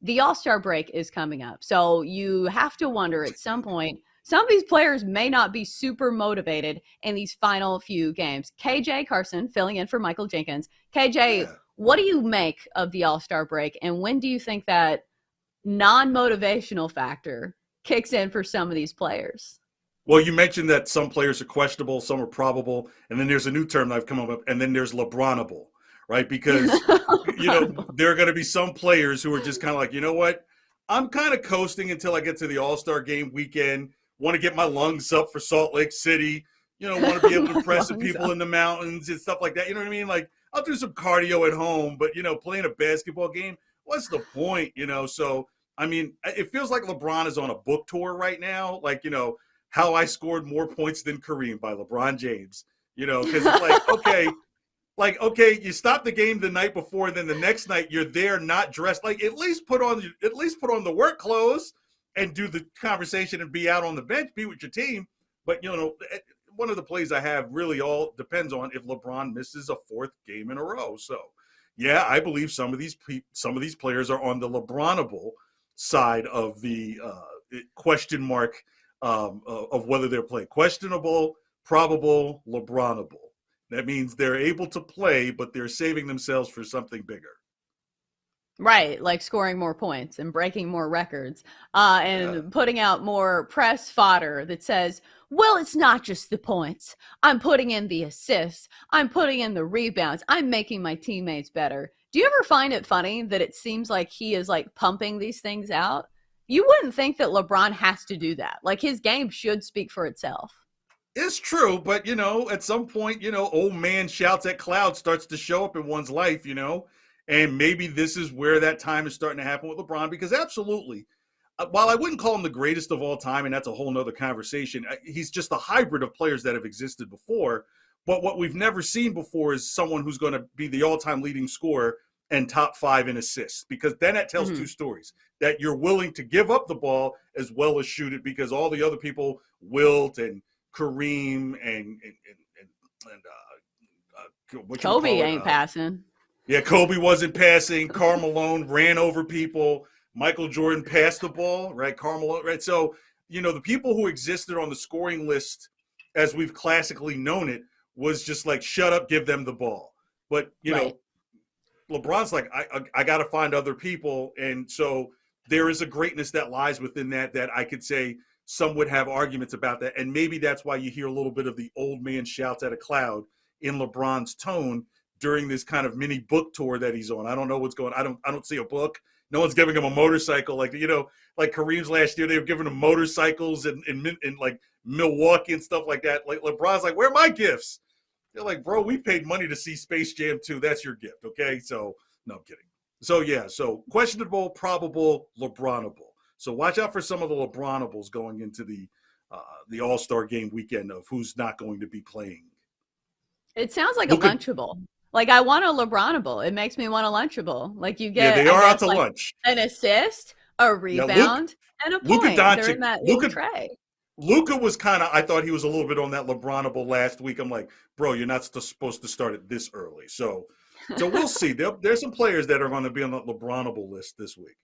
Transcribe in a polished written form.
the All-Star break is coming up. So you have to wonder at some point, some of these players may not be super motivated in these final few games. KJ Carson filling in for Michael Jenkins. KJ, Yeah. what do you make of the All-Star break? And when do you think that non-motivational factor kicks in for some of these players? Well, you mentioned that some players are questionable, some are probable, and then there's a new term that I've come up with, and then there's LeBronable, right? Because, there are going to be some players who are just kind of like, you know what? I'm kind of coasting until I get to the All-Star game weekend, want to get my lungs up for Salt Lake City, want to be able to impress the people in the mountains and stuff like that. You know what I mean? Like, I'll do some cardio at home, but, playing a basketball game, what's the point, So, I mean, it feels like LeBron is on a book tour right now. Like, How I Scored More Points Than Kareem by LeBron James, because it's okay, you stop the game the night before, then the next night you're there not dressed. Like, at least put on the work clothes and do the conversation and be out on the bench, be with your team. But, one of the plays I have really all depends on if LeBron misses a fourth game in a row. So, yeah, I believe some of these players are on the LeBronable side of the question mark of whether they're playing. Questionable, probable, LeBronable. That means they're able to play, but they're saving themselves for something bigger. Right, like scoring more points and breaking more records and putting out more press fodder that says, well, it's not just the points. I'm putting in the assists. I'm putting in the rebounds. I'm making my teammates better. Do you ever find it funny that it seems like he is like pumping these things out? You wouldn't think that LeBron has to do that. Like, his game should speak for itself. It's true, but, at some point, old man shouts at cloud starts to show up in one's life, and maybe this is where that time is starting to happen with LeBron, because absolutely, while I wouldn't call him the greatest of all time, and that's a whole nother conversation, he's just a hybrid of players that have existed before. But what we've never seen before is someone who's going to be the all-time leading scorer and top 5 in assists, because then that tells two stories: that you're willing to give up the ball as well as shoot it, because all the other people, Wilt and Kareem and Kobe ain't passing. Yeah, Kobe wasn't passing. Karl Malone ran over people. Michael Jordan passed the ball, right? Karl Malone, right? So, the people who existed on the scoring list, as we've classically known it, was just like, shut up, give them the ball. But, LeBron's like, I got to find other people. And so there is a greatness that lies within that I could say some would have arguments about that. And maybe that's why you hear a little bit of the old man shouts at a cloud in LeBron's tone during this kind of mini book tour that he's on. I don't know what's going on. I don't see a book. No one's giving him a motorcycle. Like, like Kareem's last year, they were giving him motorcycles in like Milwaukee and stuff like that. Like, LeBron's like, where are my gifts? They're like, bro, we paid money to see Space Jam 2. That's your gift, okay? So, no, I'm kidding. So, yeah, so questionable, probable, LeBronable. So watch out for some of the LeBronables going into the All-Star game weekend of who's not going to be playing. It sounds like a Lunchable. Like, I want a LeBronable. It makes me want a Lunchable. Like, you get they are out to lunch. An assist, a rebound, and a point. They're in that little tray. Luka was I thought he was a little bit on that LeBronable last week. I'm like, bro, you're not supposed to start it this early. So we'll see. There's some players that are going to be on the LeBronable list this week.